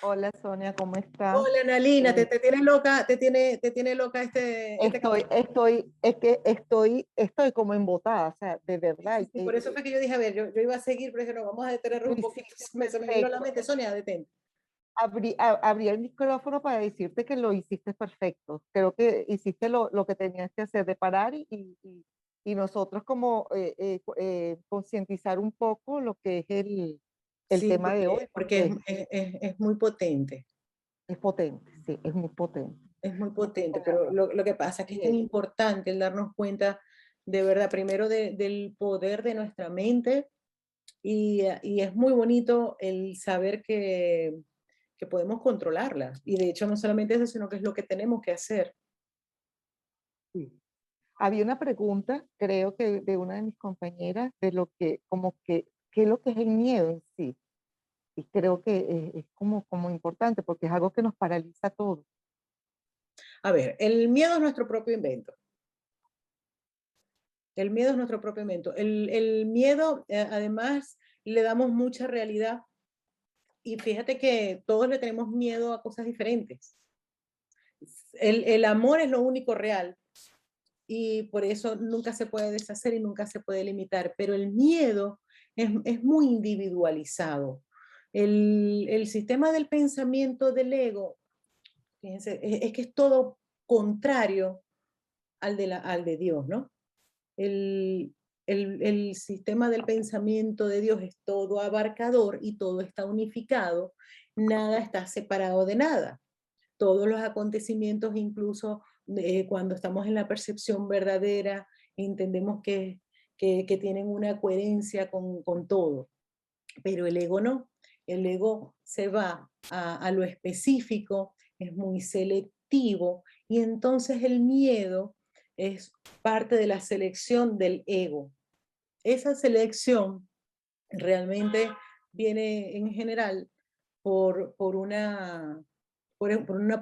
Hola Sonia, ¿cómo estás? Hola, Analina, Eh, te tiene loca, te tiene loca este estoy, capítulo. estoy, es que estoy como embotada, o sea, de Sí, verdad. sí, sí, por eso fue que yo dije, a ver, yo iba a seguir, pero dije, no, vamos a detenernos Lo un poquito. hiciste Se me vino a la perfecto. mente, Sonia, detente. Abrí el micrófono para decirte que lo hiciste perfecto. Creo que hiciste lo que tenías que hacer, de parar y nosotros como concientizar un poco lo que es el Sí, tema de hoy, porque porque es muy potente, es potente, sí, es muy potente. es muy Muy potente, potente. pero lo que pasa es que es tan importante el darnos cuenta de verdad, primero del poder de nuestra mente y es muy bonito el saber que podemos controlarla. Y de hecho no solamente eso, sino que es lo que tenemos que hacer. Sí. Había una pregunta, creo que de una de mis compañeras, de lo que, como que, qué es lo que es el miedo en sí. Y creo que es como importante porque es algo que nos paraliza a todos. A ver, el miedo es nuestro propio invento. El miedo es nuestro propio invento. El miedo, además, le damos mucha realidad y fíjate que todos le tenemos miedo a cosas diferentes. El amor es lo único real y por eso nunca se puede deshacer y nunca se puede limitar, pero el miedo es muy individualizado. El sistema del pensamiento del ego, fíjense, es que es todo contrario al de Dios, ¿no? El, el sistema del pensamiento de Dios es todo abarcador y todo está unificado, nada está separado de nada. Todos los acontecimientos, incluso cuando estamos en la percepción verdadera, entendemos que tienen una coherencia con todo, pero el ego no. El ego se va a lo específico, es muy selectivo y entonces el miedo es parte de la selección del ego. Esa selección realmente viene en general por una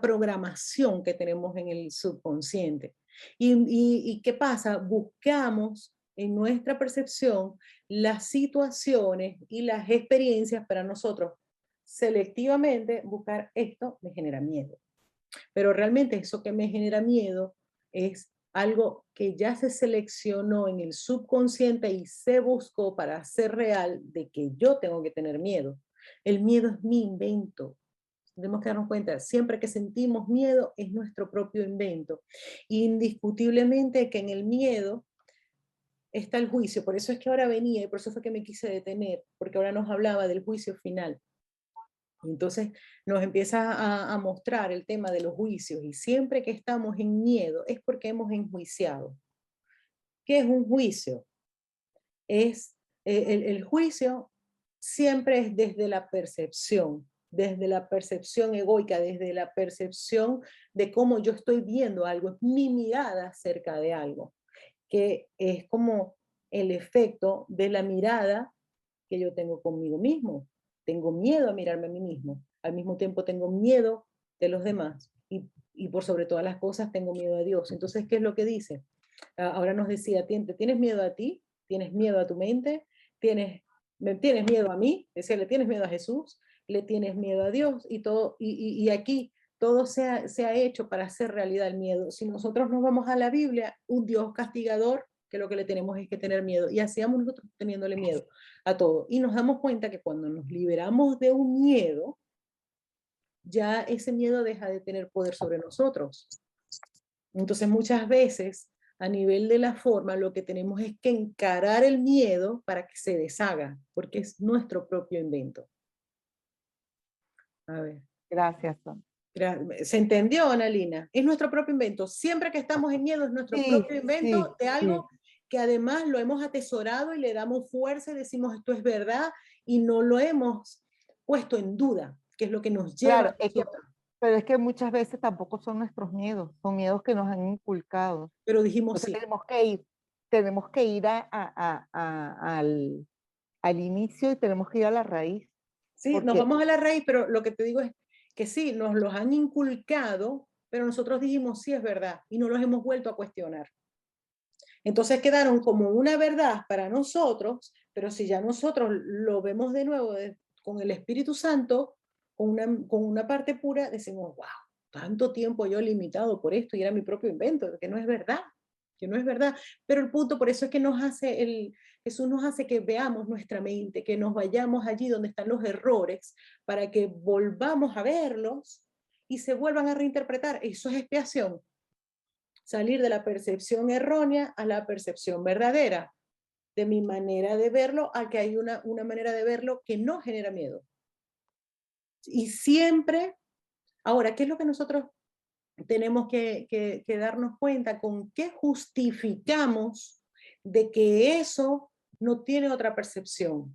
programación que tenemos en el subconsciente. ¿Y qué pasa? Buscamos en nuestra percepción las situaciones y las experiencias para nosotros selectivamente buscar esto me genera miedo. Pero realmente eso que me genera miedo es algo que ya se seleccionó en el subconsciente y se buscó para ser real de que yo tengo que tener miedo. El miedo es mi invento. Tenemos que darnos cuenta, siempre que sentimos miedo es nuestro propio invento. Indiscutiblemente que en el miedo está el juicio, por eso es que ahora venía y por eso fue que me quise detener, porque ahora nos hablaba del juicio final. Entonces nos empieza a mostrar el tema de los juicios y siempre que estamos en miedo es porque hemos enjuiciado. ¿Qué es un juicio? Es el juicio siempre es desde la percepción egoica, desde la percepción de cómo yo estoy viendo algo, es mi mirada acerca de algo, que es como el efecto de la mirada que yo tengo conmigo mismo. Tengo miedo a mirarme a mí mismo. Al mismo tiempo tengo miedo de los demás. Y por sobre todas las cosas tengo miedo a Dios. Entonces, ¿qué es lo que dice? Ahora nos decía, ¿tienes miedo a ti? ¿Tienes miedo a tu mente? ¿Me tienes miedo a mí? Decía, ¿le tienes miedo a Jesús? ¿Le tienes miedo a Dios? Y, todo, y aquí todo se ha hecho para hacer realidad el miedo. Si nosotros nos vamos a la Biblia, un Dios castigador, que lo que le tenemos es que tener miedo. Y hacíamos nosotros teniéndole miedo a todo. Y nos damos cuenta que cuando nos liberamos de un miedo, ya ese miedo deja de tener poder sobre nosotros. Entonces muchas veces a nivel de la forma lo que tenemos es que encarar el miedo para que se deshaga, porque es nuestro propio invento. A ver, Gracias, Sonia. ¿se entendió, Analina? Es nuestro propio invento. Siempre que estamos en miedo es nuestro Sí, propio invento sí, de sí. algo que además lo hemos atesorado y le damos fuerza y decimos esto es verdad y no lo hemos puesto en duda, que es lo que nos lleva a Claro, nosotros. pero es que muchas veces tampoco son nuestros miedos, son miedos que nos han inculcado. Pero dijimos Entonces sí. tenemos que ir al inicio y tenemos que ir a la raíz, Sí, nos porque vamos a la raíz, pero lo que te digo es que sí, nos los han inculcado, pero nosotros dijimos sí es verdad y no los hemos vuelto a cuestionar. Entonces quedaron como una verdad para nosotros, pero si ya nosotros lo vemos de nuevo con el Espíritu Santo, con una parte pura, decimos, wow, tanto tiempo yo limitado por esto y era mi propio invento, que no es verdad, que no es verdad. Pero el punto, por eso es que Jesús nos hace que veamos nuestra mente, que nos vayamos allí donde están los errores, para que volvamos a verlos y se vuelvan a reinterpretar. Eso es expiación. Salir de la percepción errónea a la percepción verdadera, de mi manera de verlo a que hay una manera de verlo que no genera miedo. Y siempre, ahora, ¿qué es lo que nosotros tenemos que darnos cuenta? ¿Con qué justificamos de que eso no tiene otra percepción?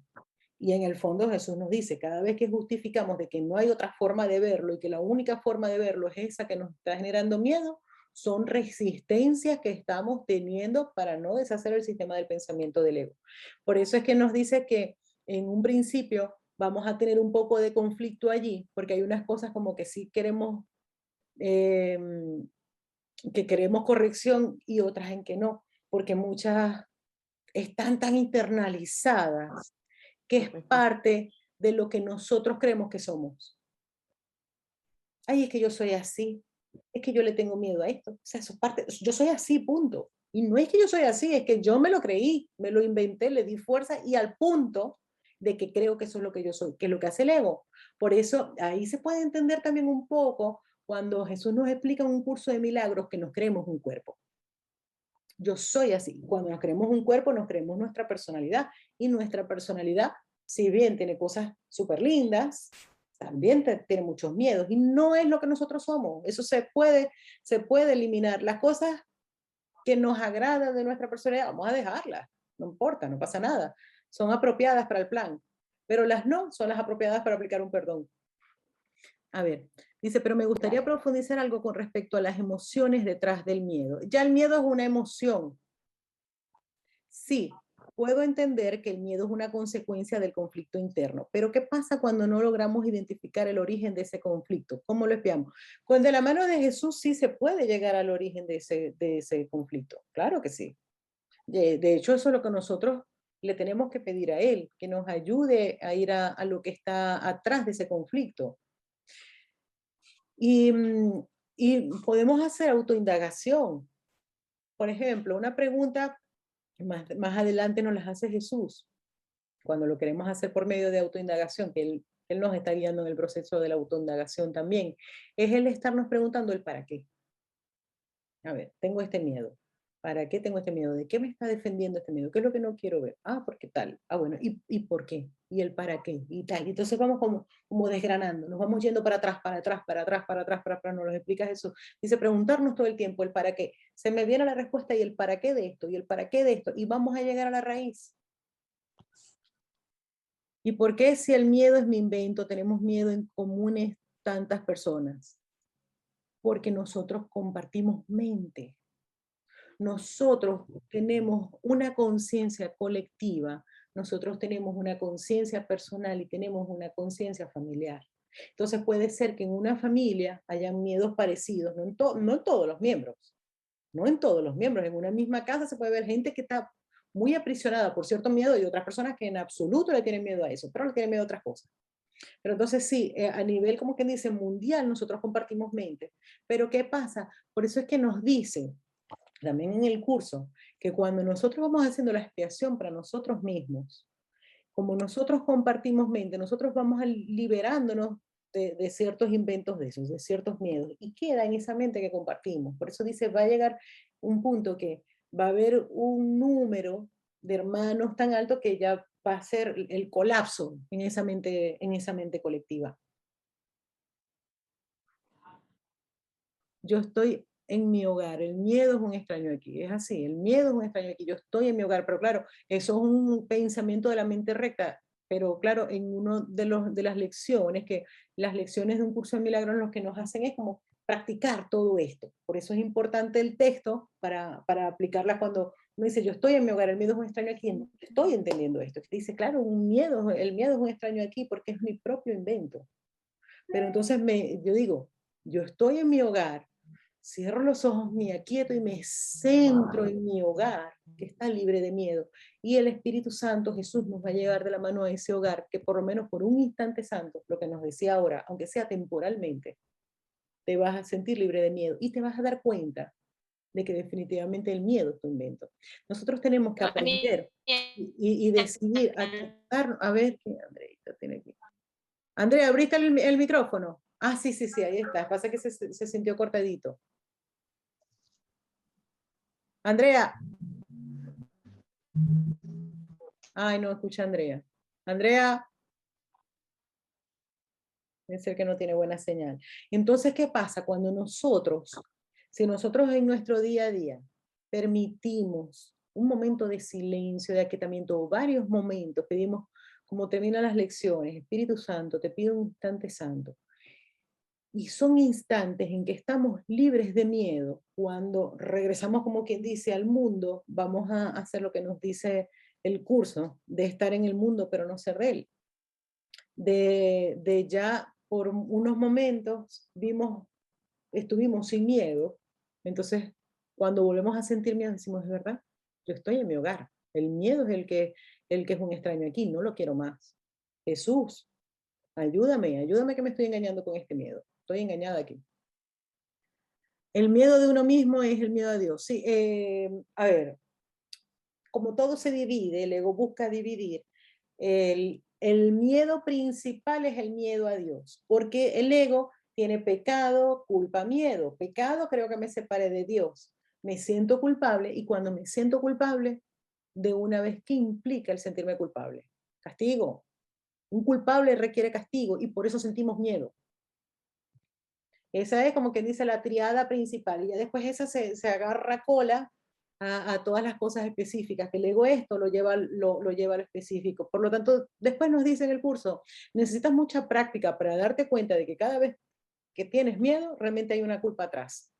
Y en el fondo Jesús nos dice, cada vez que justificamos de que no hay otra forma de verlo y que la única forma de verlo es esa que nos está generando miedo, son resistencias que estamos teniendo para no deshacer el sistema del pensamiento del ego. Por eso es que nos dice que en un principio vamos a tener un poco de conflicto allí, porque hay unas cosas como que sí queremos, eh, que queremos corrección y otras en que no, porque muchas están tan internalizadas que es Pues sí. parte de lo que nosotros creemos que somos. Ay, es que yo soy así, es que yo le tengo miedo a esto. O sea, eso es parte, yo soy así, punto. Y no es que yo soy así, es que yo me lo creí, me lo inventé, le di fuerza y al punto de que creo que eso es lo que yo soy, que es lo que hace el ego. Por eso ahí se puede entender también un poco cuando Jesús nos explica en un curso de milagros que nos creemos un cuerpo. Yo soy así. Cuando nos creemos un cuerpo, nos creemos nuestra personalidad. Y nuestra personalidad, si bien tiene cosas súper lindas, también tiene muchos miedos. Y no es lo que nosotros somos. Eso se puede eliminar. Las cosas que nos agradan de nuestra personalidad, vamos a dejarlas. No importa, no pasa nada. Son apropiadas para el plan. Pero las no son las apropiadas para aplicar un perdón. A ver, dice, pero me gustaría profundizar algo con respecto a las emociones detrás del miedo. Ya el miedo es una emoción. Sí, puedo entender que el miedo es una consecuencia del conflicto interno, pero ¿qué pasa cuando no logramos identificar el origen de ese conflicto? ¿Cómo lo espiamos? Con de la mano de Jesús sí se puede llegar al origen de ese conflicto. Claro que sí. De hecho, eso es lo que nosotros le tenemos que pedir a Él, que nos ayude a ir a lo que está atrás de ese conflicto. Y, y podemos hacer autoindagación. Por ejemplo, una pregunta más adelante nos las hace Jesús, cuando lo queremos hacer por medio de autoindagación, que él nos está guiando en el proceso de la autoindagación también, es el estarnos preguntando el para qué. A ver, tengo este miedo. ¿Para qué tengo este miedo? ¿De qué me está defendiendo este miedo? ¿Qué es lo que no quiero ver? Ah, porque tal. Ah, bueno, ¿y por qué? ¿Y el para qué? Y tal. Y entonces vamos como desgranando, nos vamos yendo para atrás, para atrás, para atrás, para atrás, para atrás, nos lo explica Jesús. Dice, preguntarnos todo el tiempo el para qué. Se me viene la respuesta y el para qué de esto, y el para qué de esto, y vamos a llegar a la raíz. ¿Y por qué si el miedo es mi invento, tenemos miedo en comunes tantas personas? Porque nosotros compartimos mente. Nosotros tenemos una conciencia colectiva, nosotros tenemos una conciencia personal y tenemos una conciencia familiar. Entonces puede ser que en una familia hayan miedos parecidos, no en todos los miembros, no en todos los miembros. En una misma casa se puede ver gente que está muy aprisionada por cierto miedo y otras personas que en absoluto le tienen miedo a eso, pero le tienen miedo a otras cosas. Pero entonces sí, a nivel, como quien dice, mundial, nosotros compartimos mente. Pero ¿qué pasa? Por eso es que nos dicen, también en el curso, que cuando nosotros vamos haciendo la expiación para nosotros mismos, como nosotros compartimos mente, nosotros vamos liberándonos de ciertos inventos de esos, de ciertos miedos, y queda en esa mente que compartimos. Por eso dice, va a llegar un punto que va a haber un número de hermanos tan alto que ya va a ser el colapso en esa mente colectiva. Yo estoy en mi hogar, el miedo es un extraño aquí, es así, el miedo es un extraño aquí, yo estoy en mi hogar, pero claro, eso es un pensamiento de la mente recta, pero claro, en uno de las lecciones, que las lecciones de un curso de milagros lo que nos hacen es como practicar todo esto, por eso es importante el texto para aplicarla cuando uno dice, yo estoy en mi hogar, el miedo es un extraño aquí, estoy entendiendo esto, que dice, claro, el miedo es un extraño aquí porque es mi propio invento, pero entonces yo digo, yo estoy en mi hogar, cierro los ojos, me aquieto y me centro en mi hogar, que está libre de miedo. Y el Espíritu Santo, Jesús, nos va a llevar de la mano a ese hogar, que por lo menos por un instante santo, lo que nos decía ahora, aunque sea temporalmente, te vas a sentir libre de miedo y te vas a dar cuenta de que definitivamente el miedo es tu invento. Nosotros tenemos que aprender y decidir a ver, ¿qué Andreita tiene aquí? Andrea, ¿abriste el micrófono? Ah, sí, sí, sí, ahí está. Pasa que se sintió cortadito. Andrea. Ay, no escucha Andrea. Andrea, debe ser que no tiene buena señal. Entonces, ¿qué pasa cuando si nosotros en nuestro día a día permitimos un momento de silencio, de aquietamiento, varios momentos, pedimos, como terminan las lecciones, Espíritu Santo, te pido un instante santo, y son instantes en que estamos libres de miedo, cuando regresamos, como quien dice, al mundo, vamos a hacer lo que nos dice el curso, de estar en el mundo pero no ser de él, de ya por unos momentos estuvimos sin miedo, entonces cuando volvemos a sentir miedo decimos, es verdad, yo estoy en mi hogar, el miedo es el que es un extraño aquí, no lo quiero más. Jesús, ayúdame que me estoy engañando con este miedo, estoy engañada aquí. El miedo de uno mismo es el miedo a Dios. Sí, a ver, como todo se divide, el ego busca dividir, el miedo principal es el miedo a Dios, porque el ego tiene pecado, culpa, miedo. Pecado, creo que me separé de Dios. Me siento culpable y cuando me siento culpable, de una vez, ¿qué implica el sentirme culpable? Castigo. Un culpable requiere castigo y por eso sentimos miedo. Esa es como que dice la triada principal y ya después esa se agarra cola a todas las cosas específicas, que el ego esto lo lleva a lo específico. Por lo tanto, después nos dice en el curso, necesitas mucha práctica para darte cuenta de que cada vez que tienes miedo, realmente hay una culpa atrás.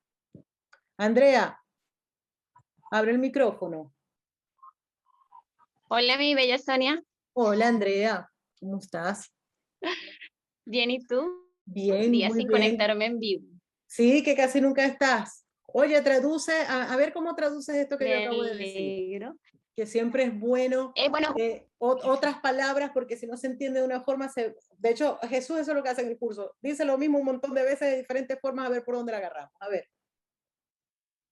Andrea, abre el micrófono. Hola, mi bella Sonia. Hola, Andrea, ¿cómo estás? Bien, ¿y tú? Bien, Días muy sin bien. conectarme en vivo. Sí, que casi nunca estás. Oye, traduce, a ver cómo traduces esto que yo Me acabo de decir. alegro. Que siempre es bueno Bueno, otras palabras, porque si no se entiende de una forma, de hecho, Jesús eso es lo que hace en el curso. Dice lo mismo un montón de veces de diferentes formas, a ver por dónde la agarramos. A ver.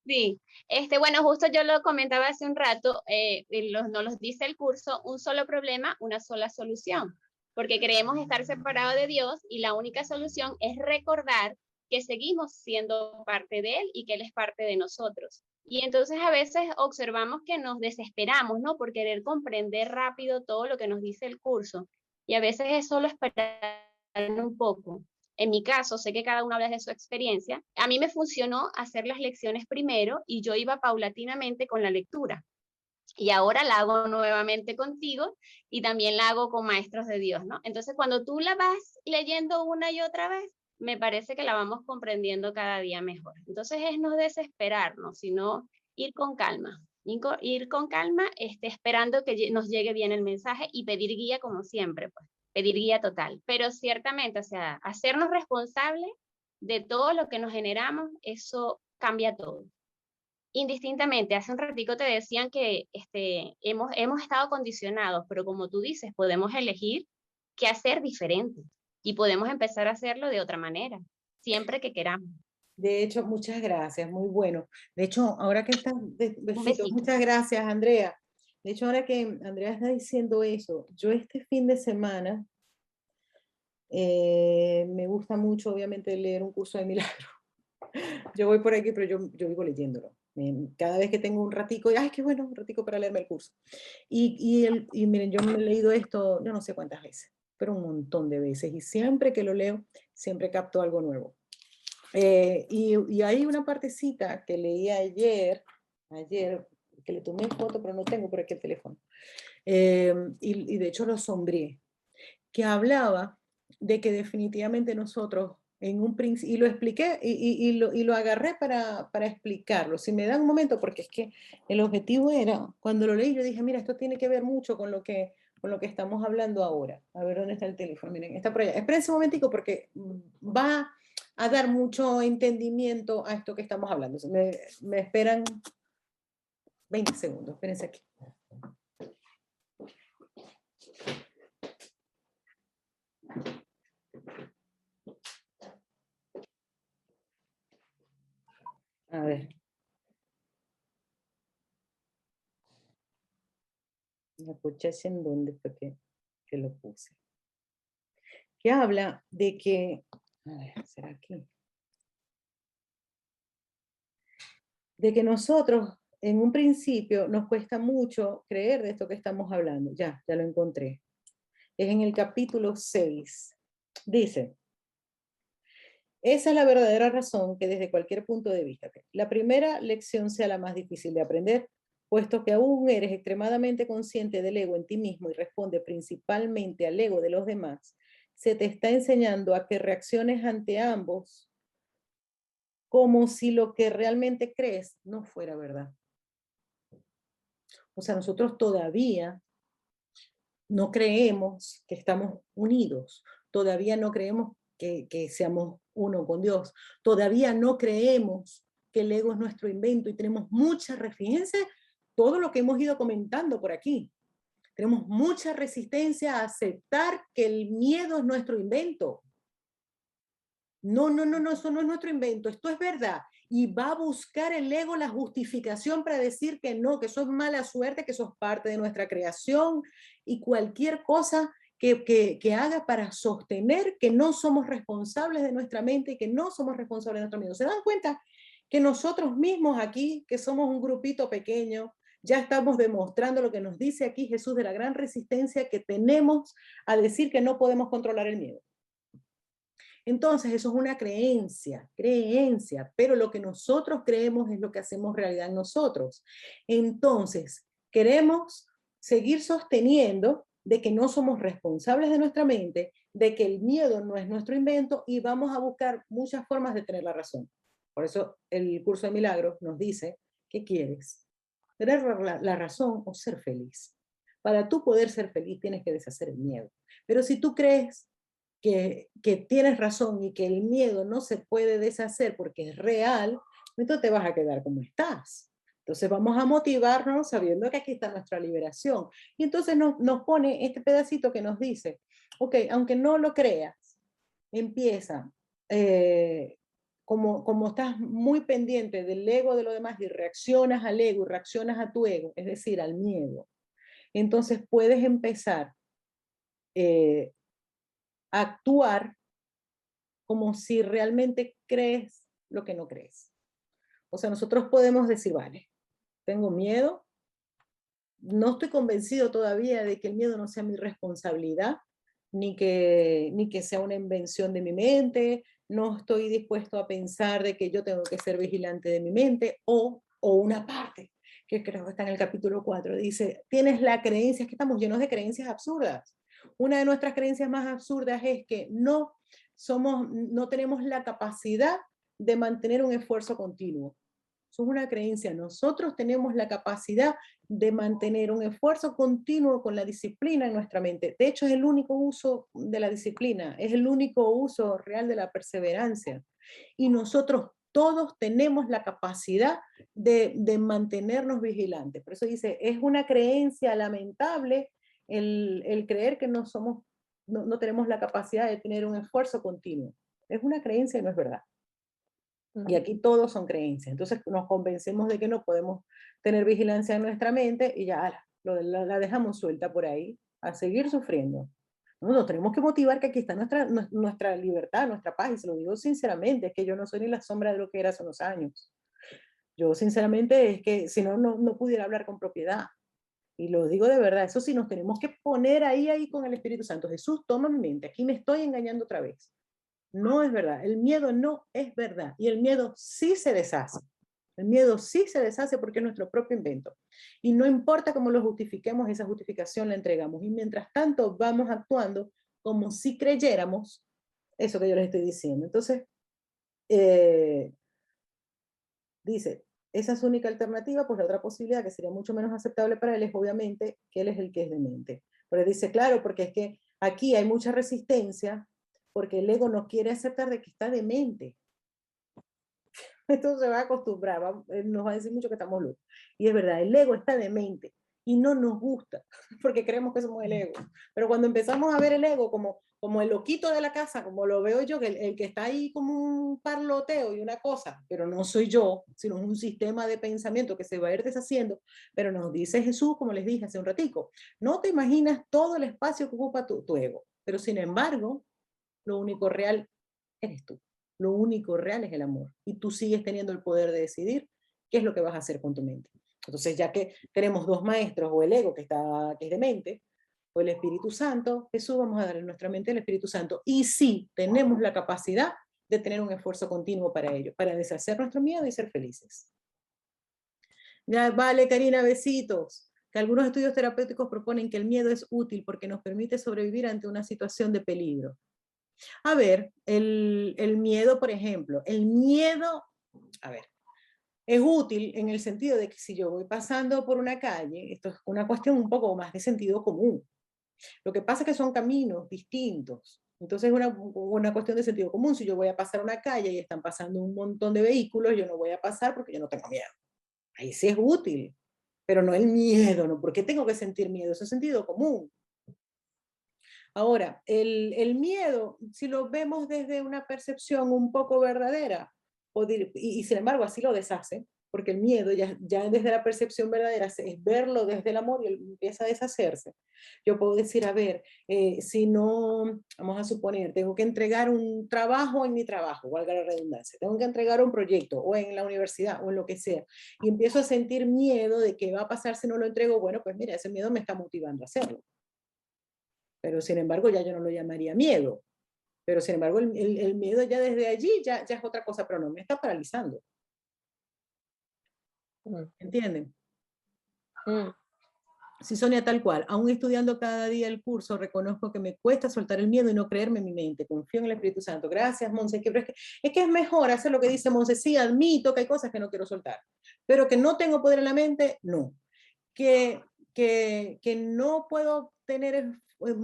sí. Bueno, justo yo lo comentaba hace un rato, nos los dice el curso, un solo problema, una sola solución, porque creemos estar separados de Dios y la única solución es recordar que seguimos siendo parte de Él y que Él es parte de nosotros. Y entonces a veces observamos que nos desesperamos, ¿no? Por querer comprender rápido todo lo que nos dice el curso. Y a veces es solo esperar un poco. En mi caso, sé que cada uno habla de su experiencia. A mí me funcionó hacer las lecciones primero y yo iba paulatinamente con la lectura. Y ahora la hago nuevamente contigo y también la hago con maestros de Dios, ¿no? Entonces, cuando tú la vas leyendo una y otra vez, me parece que la vamos comprendiendo cada día mejor. Entonces, es no desesperarnos, sino ir con calma. Ir con calma, esperando que nos llegue bien el mensaje y pedir guía como siempre, pues, pedir guía total. Pero ciertamente, o sea, hacernos responsables de todo lo que nos generamos, eso cambia todo. Indistintamente, hace un ratico te decían que hemos estado condicionados, pero como tú dices, podemos elegir qué hacer diferente y podemos empezar a hacerlo de otra manera, siempre que queramos. De hecho, muchas gracias, muy bueno. De hecho, ahora que estás, Un besitos, besito. muchas gracias, Andrea. De hecho, ahora que Andrea está diciendo eso, yo este fin de semana me gusta mucho, obviamente, leer un curso de milagro. Yo voy por aquí, pero yo vivo leyéndolo. Cada vez que tengo un ratico, ay, qué bueno, un ratico para leerme el curso. Y miren, yo me he leído esto, yo no sé cuántas veces, pero un montón de veces. Y siempre que lo leo, siempre capto algo nuevo. Y hay una partecita que leí ayer, que le tomé foto, pero no tengo por aquí el teléfono. Y de hecho lo sombré, que hablaba de que definitivamente nosotros en un principio, y lo expliqué y lo agarré para explicarlo. Si me dan un momento, porque es que el objetivo era, cuando lo leí, yo dije, mira, esto tiene que ver mucho con lo que estamos hablando ahora. A ver dónde está el teléfono. Miren, está por allá. Espérense un momentico porque a dar mucho entendimiento a esto que estamos hablando. Me esperan 20 segundos, espérense aquí. A ver. La muchacha en dónde fue que lo puse. Que habla de que, a ver, ¿será aquí? De que nosotros, en un principio, nos cuesta mucho creer de esto que estamos hablando. Ya lo encontré. Es en el capítulo 6. Dice, esa es la verdadera razón que desde cualquier punto de vista, la primera lección sea la más difícil de aprender, puesto que aún eres extremadamente consciente del ego en ti mismo y responde principalmente al ego de los demás, se te está enseñando a que reacciones ante ambos como si lo que realmente crees no fuera verdad. O sea, nosotros todavía no creemos que estamos unidos, todavía no creemos que seamos uno con Dios, todavía no creemos que el ego es nuestro invento y tenemos mucha resistencia, todo lo que hemos ido comentando por aquí. Tenemos mucha resistencia a aceptar que el miedo es nuestro invento. No, eso no es nuestro invento, esto es verdad. Y va a buscar el ego la justificación para decir que no, que eso es mala suerte, que eso es parte de nuestra creación y cualquier cosa que haga para sostener que no somos responsables de nuestra mente y que no somos responsables de nuestro miedo. ¿Se dan cuenta que nosotros mismos aquí, que somos un grupito pequeño, ya estamos demostrando lo que nos dice aquí Jesús de la gran resistencia que tenemos a decir que no podemos controlar el miedo? Entonces, eso es una creencia, pero lo que nosotros creemos es lo que hacemos realidad en nosotros. Entonces, queremos seguir sosteniendo de que no somos responsables de nuestra mente, de que el miedo no es nuestro invento y vamos a buscar muchas formas de tener la razón. Por eso el curso de milagros nos dice, ¿qué quieres? ¿Tener la razón o ser feliz? Para tú poder ser feliz tienes que deshacer el miedo. Pero si tú crees que tienes razón y que el miedo no se puede deshacer porque es real, entonces te vas a quedar como estás. Entonces vamos a motivarnos sabiendo que aquí está nuestra liberación. Y entonces nos pone este pedacito que nos dice, ok, aunque no lo creas, empieza, como estás muy pendiente del ego de lo demás y reaccionas al ego y reaccionas a tu ego, es decir, al miedo, entonces puedes empezar a actuar como si realmente crees lo que no crees. O sea, nosotros podemos decir, vale, tengo miedo, no estoy convencido todavía de que el miedo no sea mi responsabilidad, ni que sea una invención de mi mente, no estoy dispuesto a pensar de que yo tengo que ser vigilante de mi mente, o una parte, que creo que está en el capítulo 4, dice, tienes la creencia, es que estamos llenos de creencias absurdas. Una de nuestras creencias más absurdas es que no tenemos la capacidad de mantener un esfuerzo continuo. Eso es una creencia. Nosotros tenemos la capacidad de mantener un esfuerzo continuo con la disciplina en nuestra mente. De hecho, es el único uso de la disciplina, es el único uso real de la perseverancia. Y nosotros todos tenemos la capacidad de mantenernos vigilantes. Por eso dice, es una creencia lamentable el creer que no tenemos la capacidad de tener un esfuerzo continuo. Es una creencia y no es verdad. Y aquí todos son creencias. Entonces nos convencemos de que no podemos tener vigilancia en nuestra mente y ya la dejamos suelta por ahí a seguir sufriendo. No, nos tenemos que motivar que aquí está nuestra libertad, nuestra paz. Y se lo digo sinceramente, es que yo no soy ni la sombra de lo que era hace unos años. Yo sinceramente es que si no pudiera hablar con propiedad. Y lo digo de verdad, eso sí, nos tenemos que poner ahí con el Espíritu Santo. Jesús, toma mi mente, aquí me estoy engañando otra vez. No es verdad, el miedo no es verdad y el miedo sí se deshace. El miedo sí se deshace porque es nuestro propio invento. Y no importa cómo lo justifiquemos, esa justificación la entregamos. Y mientras tanto vamos actuando como si creyéramos eso que yo les estoy diciendo. Entonces, dice, esa es su única alternativa, pues la otra posibilidad que sería mucho menos aceptable para él es obviamente que él es el que es demente. Pero dice, claro, porque es que aquí hay mucha resistencia porque el ego no quiere aceptar de que está demente. Esto se va a acostumbrar, nos va a decir mucho que estamos locos. Y es verdad, el ego está demente y no nos gusta, porque creemos que somos el ego. Pero cuando empezamos a ver el ego como el loquito de la casa, como lo veo yo, que el que está ahí como un parloteo y una cosa, pero no soy yo, sino un sistema de pensamiento que se va a ir deshaciendo, pero nos dice Jesús, como les dije hace un ratico, no te imaginas todo el espacio que ocupa tu ego, pero sin embargo, lo único real eres tú. Lo único real es el amor. Y tú sigues teniendo el poder de decidir qué es lo que vas a hacer con tu mente. Entonces, ya que tenemos dos maestros, o el ego que es de mente, o el Espíritu Santo, Jesús, vamos a darle en nuestra mente el Espíritu Santo. Y sí, tenemos la capacidad de tener un esfuerzo continuo para ello, para deshacer nuestro miedo y ser felices. Ya, vale, Karina, besitos. Que algunos estudios terapéuticos proponen que el miedo es útil porque nos permite sobrevivir ante una situación de peligro. A ver, el miedo, por ejemplo, el miedo, a ver, es útil en el sentido de que si yo voy pasando por una calle, esto es una cuestión un poco más de sentido común. Lo que pasa es que son caminos distintos. Entonces es una cuestión de sentido común. Si yo voy a pasar una calle y están pasando un montón de vehículos, yo no voy a pasar porque yo no tengo miedo. Ahí sí es útil, pero no el miedo, ¿no? ¿Por qué tengo que sentir miedo? Eso es sentido común. Ahora, el miedo, si lo vemos desde una percepción un poco verdadera, y sin embargo así lo deshace, porque el miedo ya desde la percepción verdadera es verlo desde el amor y él empieza a deshacerse. Yo puedo decir, a ver, si no, vamos a suponer, tengo que entregar un trabajo en mi trabajo, valga la redundancia, tengo que entregar un proyecto o en la universidad o en lo que sea, y empiezo a sentir miedo de qué va a pasar si no lo entrego, bueno, pues mira, ese miedo me está motivando a hacerlo. Pero sin embargo ya yo no lo llamaría miedo. Pero sin embargo el miedo ya desde allí ya es otra cosa, pero no me está paralizando. ¿Entienden? Sí, Sonia, tal cual. Aún estudiando cada día el curso, reconozco que me cuesta soltar el miedo y no creerme en mi mente. Confío en el Espíritu Santo. Gracias, Monse. Es que es mejor hacer lo que dice Monse. Sí, admito que hay cosas que no quiero soltar, pero que no tengo poder en la mente, no. Que no puedo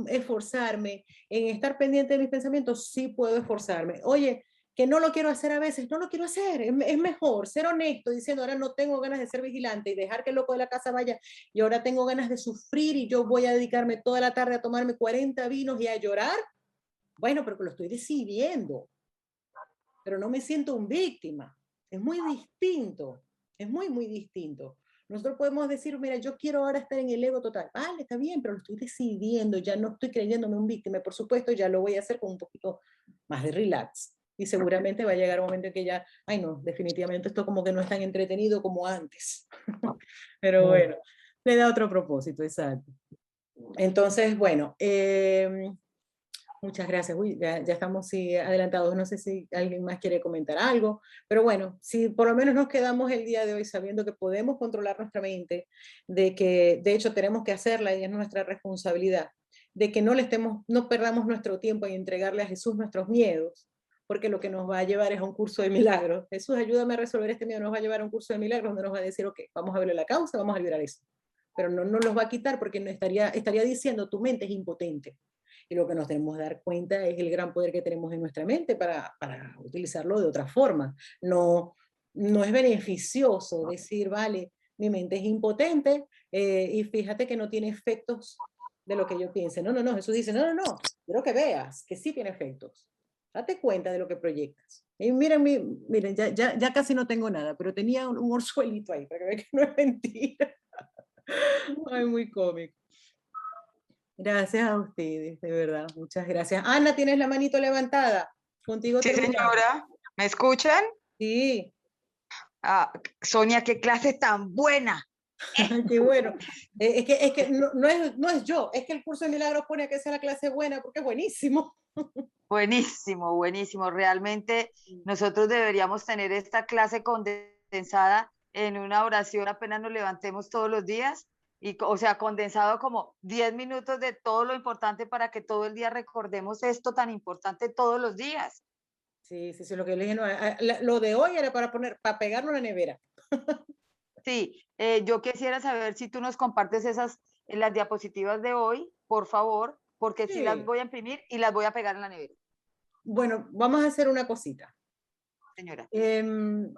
esforzarme en estar pendiente de mis pensamientos, sí puedo esforzarme. Oye, que no lo quiero hacer a veces, no lo quiero hacer. Es mejor ser honesto diciendo, ahora no tengo ganas de ser vigilante y dejar que el loco de la casa vaya y ahora tengo ganas de sufrir y yo voy a dedicarme toda la tarde a tomarme 40 vinos y a llorar. Bueno, pero que lo estoy decidiendo. Pero no me siento un víctima. Es muy distinto. Es muy, muy distinto. Nosotros podemos decir, mira, yo quiero ahora estar en el ego total. Vale, está bien, pero lo estoy decidiendo, ya no estoy creyéndome un víctima. Por supuesto, ya lo voy a hacer con un poquito más de relax. Y seguramente va a llegar un momento en que ya, ay no, definitivamente esto como que no es tan entretenido como antes. Pero bueno, le da otro propósito, exacto. Entonces, bueno, muchas gracias. Uy, ya estamos adelantados. No sé si alguien más quiere comentar algo, pero bueno, si por lo menos nos quedamos el día de hoy sabiendo que podemos controlar nuestra mente, de que de hecho tenemos que hacerla y es nuestra responsabilidad, de que no perdamos nuestro tiempo en entregarle a Jesús nuestros miedos, porque lo que nos va a llevar es a un curso de milagros. Jesús, ayúdame a resolver este miedo, nos va a llevar a un curso de milagros donde nos va a decir, ok, vamos a verle la causa, vamos a liberar eso. Pero no nos los va a quitar porque no estaría diciendo tu mente es impotente. Y lo que nos tenemos que dar cuenta es el gran poder que tenemos en nuestra mente para utilizarlo de otra forma. No es beneficioso decir, vale, mi mente es impotente y fíjate que no tiene efectos de lo que yo piense. No, Jesús dice, no, quiero que veas que sí tiene efectos. Date cuenta de lo que proyectas. Y miren, ya casi no tengo nada, pero tenía un orzuelito ahí para que vean que no es mentira. Ay, muy cómico. Gracias a ustedes, de verdad, muchas gracias. Ana, tienes la manito levantada. Contigo Sí, terminamos. señora, ¿me escuchan? Sí. Ah, Sonia, qué clase tan buena. Qué bueno. Es que no es yo, es que el curso de milagros pone a que sea la clase buena porque es buenísimo. Buenísimo, buenísimo. Realmente nosotros deberíamos tener esta clase condensada en una oración apenas nos levantemos todos los días. O sea, condensado como 10 minutos de todo lo importante para que todo el día recordemos esto tan importante todos los días. Sí, lo que le dije, no, lo de hoy era para pegarlo en la nevera. Sí, yo quisiera saber si tú nos compartes las diapositivas de hoy, por favor, porque sí las voy a imprimir y las voy a pegar en la nevera. bueno, vamos a hacer una cosita. Señora.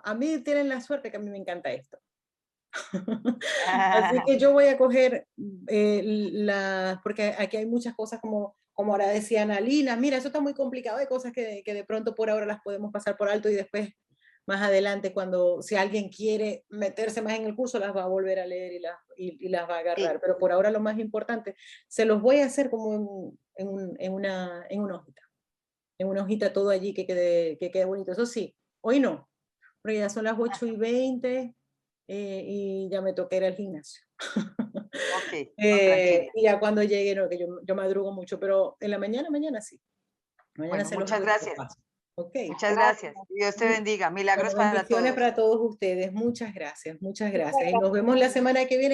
A mí tienen la suerte que a mí me encanta esto. Así que yo voy a coger porque aquí hay muchas cosas como ahora decía Analina, mira, eso está muy complicado, hay cosas que de pronto por ahora las podemos pasar por alto y después más adelante si alguien quiere meterse más en el curso las va a volver a leer y las va a agarrar, Sí. pero por ahora lo más importante, se los voy a hacer como en una hojita todo allí que quede bonito, eso sí, hoy no, porque ya son las 8:20 y ya me toca ir al gimnasio. Ok, no, tranquila. Y ya cuando llegue, no, que yo madrugo mucho, pero en la mañana sí. Mañana Bueno, se los muchas hago y se los gracias. paso. Ok. Muchas gracias. Dios te bendiga. Milagros Bueno, para bendiciones todos. para todos ustedes. Muchas gracias, muchas Muchas gracias. Y nos gracias. vemos la semana que viene.